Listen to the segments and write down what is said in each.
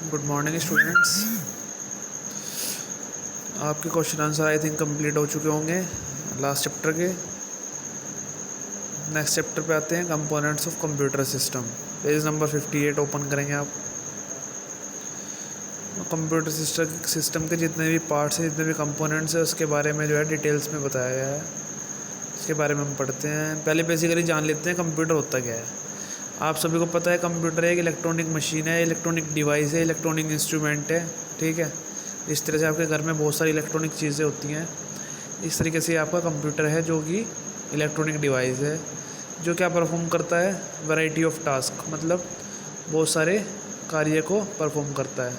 Good morning students. आपके question answer I think complete हो चुके होंगे लास्ट चैप्टर के। नेक्स्ट चैप्टर पे आते हैं, components of computer system. Page number 58 open करेंगे आप। कंप्यूटर सिस्टम के जितने भी पार्ट्स हैं, जितने भी कंपोनेंट्स हैं, उसके बारे में जो है डिटेल्स में बताया गया है। इसके बारे में हम पढ़ते हैं। पहले बेसिकली जान लेते हैं कंप्यूटर होता क्या है। आप सभी को पता है कंप्यूटर एक इलेक्ट्रॉनिक मशीन है, इलेक्ट्रॉनिक डिवाइस है, इलेक्ट्रॉनिक इंस्ट्रूमेंट है। ठीक है, इस तरह से आपके घर में बहुत सारी इलेक्ट्रॉनिक चीज़ें होती हैं। इस तरीके से आपका कंप्यूटर है जो कि इलेक्ट्रॉनिक डिवाइस है, जो क्या परफॉर्म करता है, वैरायटी ऑफ टास्क, मतलब बहुत सारे कार्य को परफॉर्म करता है।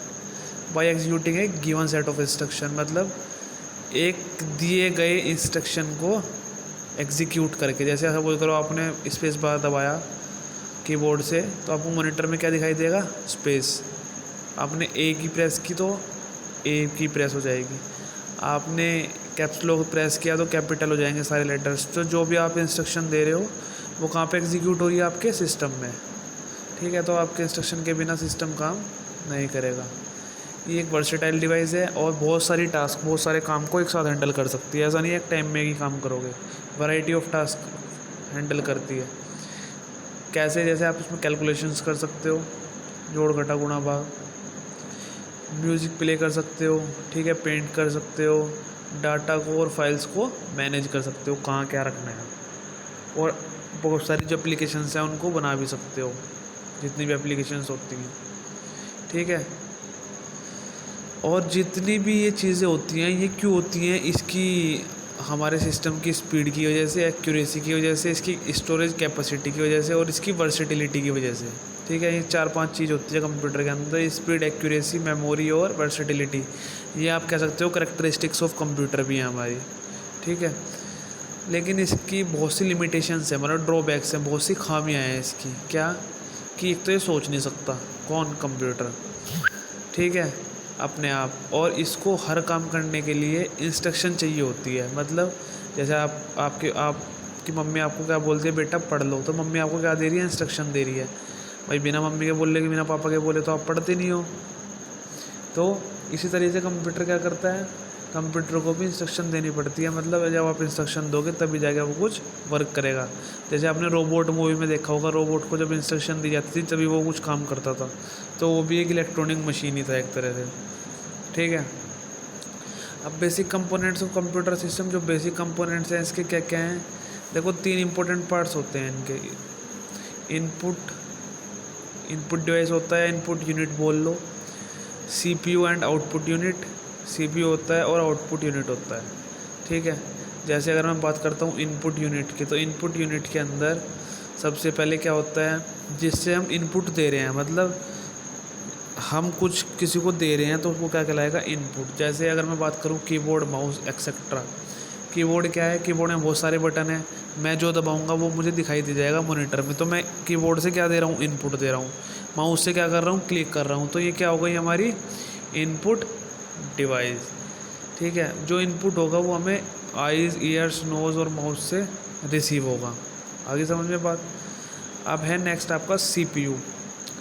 By executing a given set of instruction, मतलब एक दिए गए इंस्ट्रक्शन को एग्जीक्यूट करके। जैसे ऐसा बोल करो, आपने स्पेस बार दबाया कीबोर्ड से तो आपको मॉनिटर में क्या दिखाई देगा, स्पेस। आपने ए की प्रेस की तो ए की प्रेस हो जाएगी। आपने कैप्स लॉक प्रेस किया तो कैपिटल हो जाएंगे सारे लेटर्स। तो जो भी आप इंस्ट्रक्शन दे रहे हो वो कहाँ पे एग्जीक्यूट हो रही है, आपके सिस्टम में। ठीक है, तो आपके इंस्ट्रक्शन के बिना सिस्टम काम नहीं करेगा। ये एक वर्सेटाइल डिवाइस है और बहुत सारी टास्क, बहुत सारे काम को एक साथ हैंडल कर सकती है। ऐसा नहीं है एक टाइम में ही काम करोगे, वैरायटी ऑफ टास्क हैंडल करती है। कैसे, जैसे आप इसमें कैलकुलेशंस कर सकते हो, जोड़ घटा गुणा भाग, म्यूज़िक प्ले कर सकते हो, ठीक है, पेंट कर सकते हो, डाटा को और फाइल्स को मैनेज कर सकते हो, कहाँ क्या रखना है। और बहुत सारी जो एप्लीकेशंस हैं उनको बना भी सकते हो, जितनी भी एप्लीकेशंस होती हैं। ठीक है, और जितनी भी ये चीज़ें होती हैं, ये क्यों होती हैं, इसकी हमारे सिस्टम की स्पीड की वजह से, एक्यूरेसी की वजह से, इसकी स्टोरेज कैपेसिटी की वजह से और इसकी वर्सेटिलिटी की वजह से। ठीक है, ये 4-5 चीज़ होती है कंप्यूटर के अंदर, स्पीड, एक्यूरेसी, मेमोरी और वर्सेटिलिटी। ये आप कह सकते हो करेक्टरिस्टिक्स ऑफ कंप्यूटर भी हैं हमारी। ठीक है, लेकिन इसकी बहुत सी लिमिटेशंस है, मतलब ड्रॉबैक्स हैं, बहुत सी खामियाँ हैं इसकी। क्या कि एक तो ये सोच नहीं सकता, कौन, कंप्यूटर। ठीक है, अपने आप, और इसको हर काम करने के लिए इंस्ट्रक्शन चाहिए होती है। मतलब जैसे आपकी मम्मी आपको क्या बोलती है, बेटा पढ़ लो, तो मम्मी आपको क्या दे रही है, इंस्ट्रक्शन दे रही है। भाई बिना मम्मी के बोले कि बिना पापा के बोले तो आप पढ़ते नहीं हो। तो इसी तरीके से कंप्यूटर क्या करता है, कंप्यूटर को भी इंस्ट्रक्शन देनी पड़ती है। मतलब जब आप इंस्ट्रक्शन दोगे तभी जाके वो कुछ वर्क करेगा। जैसे आपने रोबोट मूवी में देखा होगा, रोबोट को जब इंस्ट्रक्शन दी जाती थी तभी वो कुछ काम करता था। तो वो भी एक इलेक्ट्रॉनिक मशीन ही था एक तरह से। ठीक है, अब basic components of computer system, जो बेसिक कंपोनेंट्स हैं इसके क्या क्या हैं, देखो 3 इंपॉर्टेंट पार्ट्स होते हैं इनके। इनपुट डिवाइस होता है, इनपुट यूनिट बोल लो। CPU and output unit, CPU होता है और आउटपुट यूनिट होता है। ठीक है, जैसे अगर मैं बात करता हूँ इनपुट यूनिट की, तो इनपुट यूनिट के अंदर सबसे पहले क्या होता है, जिससे हम इनपुट दे रहे हैं, मतलब हम कुछ किसी को दे रहे हैं तो वो क्या कहलाएगा, इनपुट। जैसे अगर मैं बात करूँ कीबोर्ड, माउस, एक्सेट्रा। कीबोर्ड क्या है, कीबोर्ड में बहुत सारे बटन हैं, मैं जो दबाऊंगा वो मुझे दिखाई दे जाएगा मॉनिटर में। तो मैं कीबोर्ड से क्या दे रहा हूँ, इनपुट दे रहा हूँ। माउस से क्या कर रहा हूँ, क्लिक कर रहा हूँ। तो ये क्या हो गई हमारी इनपुट डिवाइस। ठीक है, जो इनपुट होगा वो हमें आईज, ईयर्स, नोज़ और माउथ से रिसीव होगा। आगे समझ में बात। अब है नेक्स्ट आपका सीपीयू,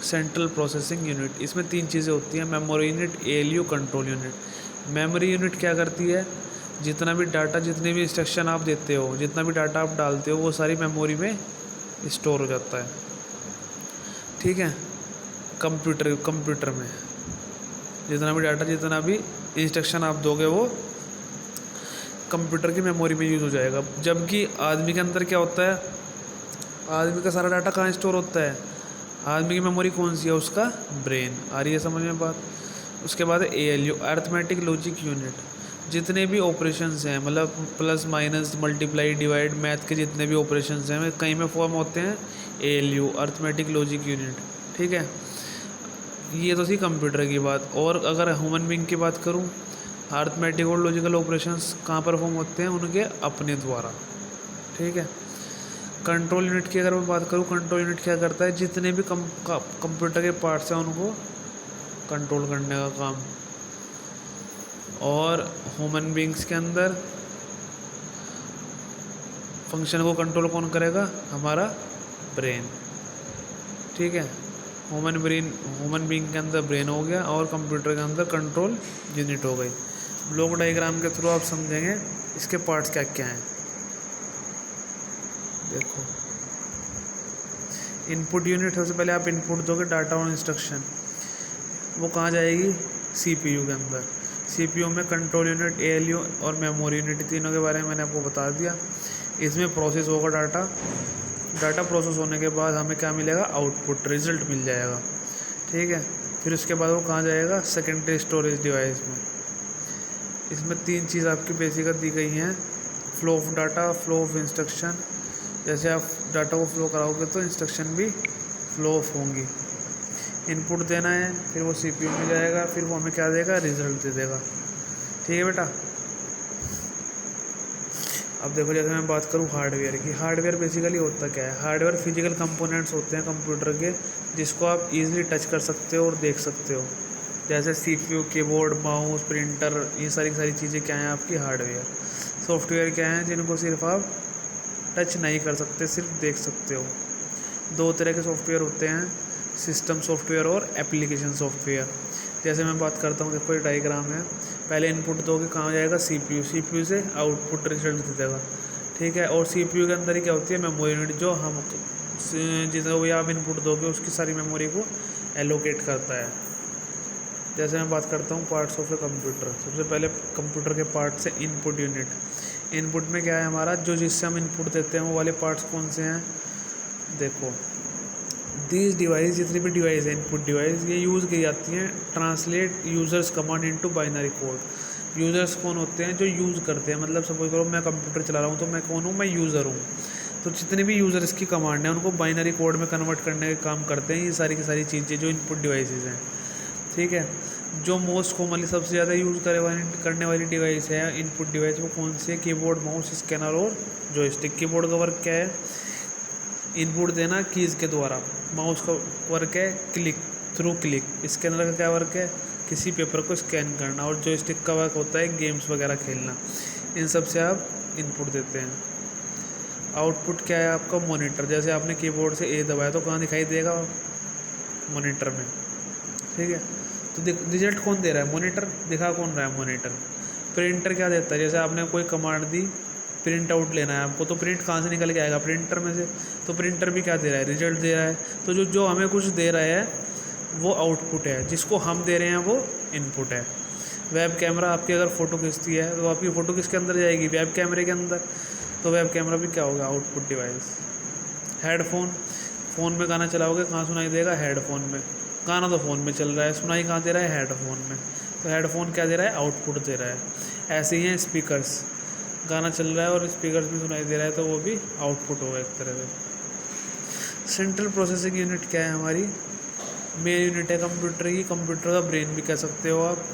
सेंट्रल प्रोसेसिंग यूनिट। इसमें 3 चीज़ें होती हैं, memory unit, ALU, control unit. Memory unit क्या करती है, जितना भी डाटा, जितने भी इंस्ट्रक्शन आप देते हो, जितना भी डाटा आप डालते हो, वो सारी मेमोरी में स्टोर हो जाता है। ठीक है, कंप्यूटर में जितना भी डाटा, जितना भी इंस्ट्रक्शन आप दोगे वो कंप्यूटर की मेमोरी में यूज़ हो जाएगा। जबकि आदमी के अंदर क्या होता है, आदमी का सारा डाटा कहाँ स्टोर होता है, आदमी की मेमोरी कौन सी है, उसका ब्रेन। आ रही है समझ में बात। उसके बाद एएलयू, अर्थमेटिक लॉजिक यूनिट। जितने भी ऑपरेशंस हैं, मतलब plus, minus, multiply, divide, math के जितने भी ऑपरेशंस हैं कहीं में फॉर्म होते हैं एएलयू, अर्थमेटिक लॉजिक यूनिट। ठीक है, ये तो थी कंप्यूटर की बात। और अगर ह्यूमन बीइंग की बात करूं, अर्थमेटिक और लॉजिकल ऑपरेशंस कहाँ परफॉर्म होते हैं, उनके अपने द्वारा। ठीक है, कंट्रोल यूनिट की अगर मैं बात करूं, कंट्रोल यूनिट क्या करता है, जितने भी कंप्यूटर के पार्ट्स हैं उनको कंट्रोल करने का काम। और ह्यूमन बीइंग्स के अंदर फंक्शन को कंट्रोल कौन करेगा, हमारा ब्रेन। ठीक है, ह्यूमन बीइंग के अंदर ब्रेन हो गया और कंप्यूटर के अंदर कंट्रोल यूनिट हो गई। ब्लॉक डायग्राम के थ्रू आप समझेंगे इसके पार्ट्स क्या क्या हैं। देखो, इनपुट यूनिट, सबसे पहले आप इनपुट दोगे डाटा और इंस्ट्रक्शन, वो कहाँ जाएगी? सीपीयू के अंदर। सीपीयू में कंट्रोल यूनिट, एएलयू और मेमोरी यूनिट, तीनों के बारे में मैंने आपको बता दिया। इसमें प्रोसेस होगा डाटा प्रोसेस होने के बाद हमें क्या मिलेगा? आउटपुट, रिजल्ट मिल जाएगा। ठीक है, फिर उसके बाद वो कहाँ जाएगा? सेकेंडरी स्टोरेज डिवाइस में। इसमें 3 चीज़ आपकी बेसिक दी गई हैं, flow of data, flow of instruction. जैसे आप डाटा को फ्लो कराओगे तो इंस्ट्रक्शन भी फ्लो ऑफ होंगी। इनपुट देना है, फिर वो सीपीयू में जाएगा, फिर वो हमें क्या देगा? रिजल्ट दे देगा। ठीक है बेटा। अब देखो, जैसे मैं बात करूँ हार्डवेयर की, हार्डवेयर बेसिकली होता क्या है? हार्डवेयर फिजिकल कंपोनेंट्स होते हैं कंप्यूटर के, जिसको आप इजीली टच कर सकते हो और देख सकते हो। जैसे सीपीयू, कीबोर्ड, माउस, प्रिंटर, ये सारी चीज़ें क्या हैं? आपकी हार्डवेयर। सॉफ्टवेयर क्या हैं? जिनको सिर्फ आप टच नहीं कर सकते, सिर्फ देख सकते हो। 2 तरह के सॉफ्टवेयर होते हैं, सिस्टम सॉफ्टवेयर और एप्लीकेशन सॉफ्टवेयर। जैसे मैं बात करता हूँ, देखो ये डायग्राम है। पहले इनपुट दोगे, कहाँ जाएगा? सीपीयू। सीपीयू से आउटपुट रिजल्ट दे देगा। ठीक है, और सीपीयू के अंदर ही क्या होती है? मेमोरी यूनिट, जो हम जितना भी आप इनपुट दोगे उसकी सारी मेमोरी को एलोकेट करता है। जैसे मैं बात करता हूँ पार्ट्स ऑफ ए कंप्यूटर, सबसे पहले कंप्यूटर के पार्ट्स है इनपुट यूनिट। इनपुट में क्या है हमारा? जो जिससे हम इनपुट देते हैं वो वाले पार्ट्स कौन से हैं? देखो, दीज डिवाइस, जितनी भी डिवाइस है इनपुट डिवाइस, ये यूज़ की जाती हैं translate users command into binary code. Users कौन होते हैं? जो यूज़ करते हैं। मतलब सपोज करो मैं कंप्यूटर चला रहा हूँ, तो मैं कौन हूँ? मैं यूज़र हूँ। तो जितने भी यूज़र्स की कमांड है उनको बाइनरी कोड में कन्वर्ट करने का काम करते हैं ये सारी की सारी चीज़ें जो इनपुट डिवाइसेज हैं। ठीक है, जो मोस्ट कॉमनली सबसे ज़्यादा यूज़ करने वाली डिवाइस है इनपुट डिवाइस, वो कौन सी है? कीबोर्ड, माउस, स्कैनर और जॉयस्टिक। कीबोर्ड का वर्क क्या है? इनपुट देना कीज़ के द्वारा। माउस का वर्क है क्लिक, थ्रू क्लिक। स्कैनर का क्या वर्क है? किसी पेपर को स्कैन करना। और जॉयस्टिक का वर्क होता है गेम्स वगैरह खेलना। इन सब से आप इनपुट देते हैं। आउटपुट क्या है आपका? मॉनिटर। जैसे आपने कीबोर्ड से ए दबाया तो कहाँ दिखाई देगा? मॉनिटर में। ठीक है, तो रिजल्ट कौन दे रहा है? मॉनिटर। दिखा कौन रहा है? मॉनिटर। प्रिंटर क्या देता है? जैसे आपने कोई कमांड दी, प्रिंट आउट लेना है आपको, तो प्रिंट कहाँ से निकल के आएगा? प्रिंटर में से। तो प्रिंटर भी क्या दे रहा है? रिजल्ट दे रहा है। तो जो हमें कुछ दे रहा है वो आउटपुट है, जिसको हम दे रहे हैं वो इनपुट है। वेब कैमरा आपकी अगर फ़ोटो खींचती है तो आपकी फ़ोटो किसके अंदर जाएगी? वेब कैमरे के अंदर। तो वेब कैमरा भी क्या होगा? Output device. हेडफोन, फ़ोन में गाना चलाओगे कहाँ सुनाई देगा? हेडफोन में। गाना तो फ़ोन में चल रहा है, सुनाई कहाँ दे रहा है? हेडफोन में। तो हेडफोन क्या दे रहा है? आउटपुट दे रहा है। ऐसे ही हैं स्पीकर्स, गाना चल रहा है और स्पीकर्स में सुनाई दे रहा है, तो वो भी आउटपुट होगा एक तरह से। सेंट्रल प्रोसेसिंग यूनिट क्या है? हमारी मेन यूनिट है कंप्यूटर की, कंप्यूटर का ब्रेन भी कह सकते हो आप।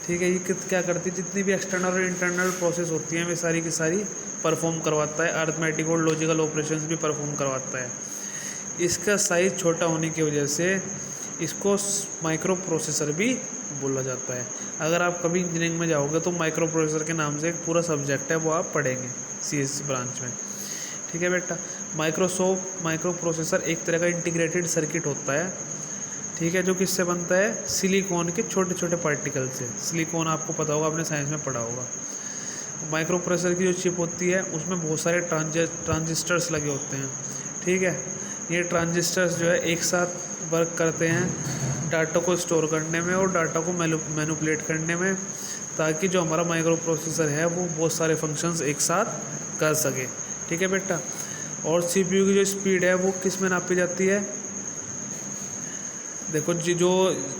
ठीक है, ये क्या करती है? जितनी भी एक्सटर्नल और इंटरनल प्रोसेस होती हैं वे सारी की सारी परफॉर्म करवाता है। अर्थमेटिक और लॉजिकल ऑपरेशंस भी परफॉर्म करवाता है। इसका साइज़ छोटा होने की वजह से इसको माइक्रो प्रोसेसर भी बोला जाता है। अगर आप कभी इंजीनियरिंग में जाओगे तो माइक्रो प्रोसेसर के नाम से एक पूरा सब्जेक्ट है, वो आप पढ़ेंगे सीएस ब्रांच में। ठीक है बेटा। माइक्रो प्रोसेसर एक तरह का इंटीग्रेटेड सर्किट होता है। ठीक है, जो किससे बनता है? सिलिकॉन के छोटे छोटे पार्टिकल से। सिलिकॉन आपको पता होगा, आपने साइंस में पढ़ा होगा। माइक्रो प्रोसेसर की जो चिप होती है उसमें बहुत सारे ट्रांजिस्टर्स लगे होते हैं। ठीक है, ये ट्रांजिस्टर्स जो है एक साथ वर्क करते हैं डाटा को स्टोर करने में और डाटा को मैनिपुलेट करने में, ताकि जो हमारा माइक्रो प्रोसेसर है वो बहुत सारे फंक्शंस एक साथ कर सके। ठीक है बेटा। और सीपीयू की जो स्पीड है वो किस में नापी जाती है? देखो जी, जो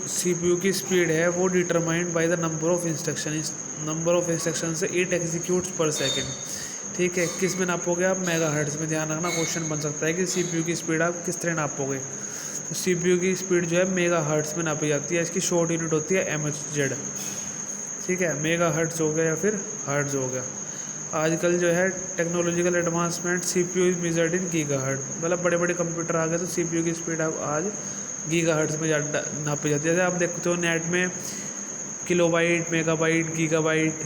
सीपीयू की स्पीड है वो determined by the number of instruction. Number of instruction से 8 एग्जीक्यूट्स पर सेकेंड। ठीक है, किस में नापोगे आप? मेगाहर्ट्ज़ में। ध्यान रखना, क्वेश्चन बन सकता है कि सीपीयू की स्पीड आप किस तरह नापोगे। तो सीपीयू की स्पीड जो है मेगाहर्ट्ज़ में नापी जाती है। इसकी शॉर्ट यूनिट होती है MHz। ठीक है, मेगाहर्ट्ज़ हो गया या फिर हर्ट्ज़ हो गया। आजकल जो है technological advancement, CPU is measured in gigahertz. मतलब बड़े बड़े कंप्यूटर आ गए तो सीपीयू की स्पीड आज गीगाहर्ट्ज़ में नापी जाती है। जैसे आप देखते हो नेट में kilobyte, megabyte, gigabyte,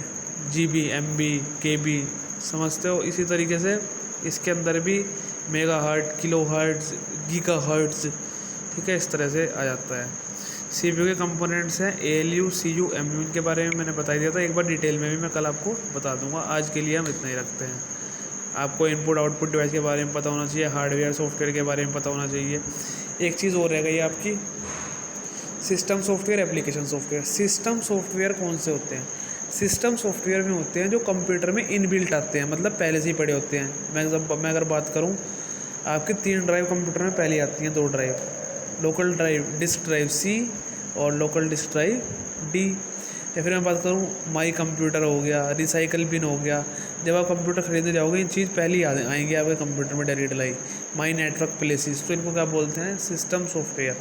GB, MB, KB, समझते हो? इसी तरीके से इसके अंदर भी मेगाहर्ट्ज़, किलोहर्ट्ज़, गीगाहर्ट्ज़, ठीक है, इस तरह से आ जाता है। CPU के कंपोनेंट्स हैं ALU, CU, MU, इनके बारे में मैंने बता दिया था, एक बार डिटेल में भी मैं कल आपको बता दूंगा। आज के लिए हम इतना ही रखते हैं। आपको इनपुट आउटपुट डिवाइस के बारे में पता होना चाहिए, हार्डवेयर सॉफ्टवेयर के बारे में पता होना चाहिए। एक चीज़ और रह गई आपकी, system software, application software. System software कौन से होते हैं? सिस्टम सॉफ्टवेयर में होते हैं जो कंप्यूटर में इनबिल्ट आते हैं, मतलब पहले से ही पड़े होते हैं। मैं अगर बात करूँ, आपके 3 ड्राइव कंप्यूटर में पहले आती हैं, 2 drive, local drive disk drive C और लोकल डिस्क ड्राइव D। या फिर मैं बात करूँ, माई कंप्यूटर हो गया, रिसाइकल बिन हो गया। जब आप कंप्यूटर खरीदने जाओगे, इन चीज़ पहले ही आएंगे आपके कंप्यूटर में direct lie. My network places, तो इनको क्या बोलते हैं? System software.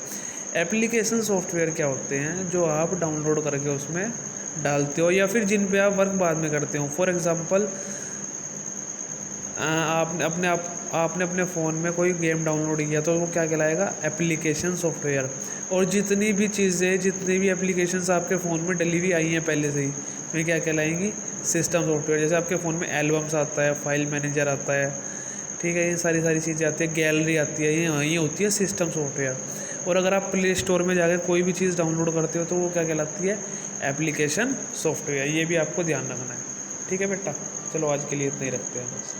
एप्लीकेशन सॉफ्टवेयर क्या होते हैं? जो आप डाउनलोड करके उसमें डालते हो, या फिर जिन पे आप वर्क बाद में करते हो। फॉर एग्ज़ाम्पल, आपने अपने फ़ोन में कोई गेम डाउनलोड किया तो वो क्या कहलाएगा? Application software. और जितनी भी चीज़ें, जितनी भी एप्लीकेशंस आपके फ़ोन में डली हुई आई हैं पहले से ही, वे क्या कहलाएंगी? System software. जैसे आपके फ़ोन में एल्बम्स आता है, फाइल मैनेजर आता है, ठीक है, ये सारी चीज़ें आती है, गैलरी आती है, ये होती है सिस्टम सॉफ्टवेयर। और अगर आप प्ले स्टोर में जाकर कोई भी चीज़ डाउनलोड करते हो तो वो क्या कहलाती है? Application software. ये भी आपको ध्यान रखना है, ठीक है बेटा। चलो आज के लिए इतना ही रखते हैं बस।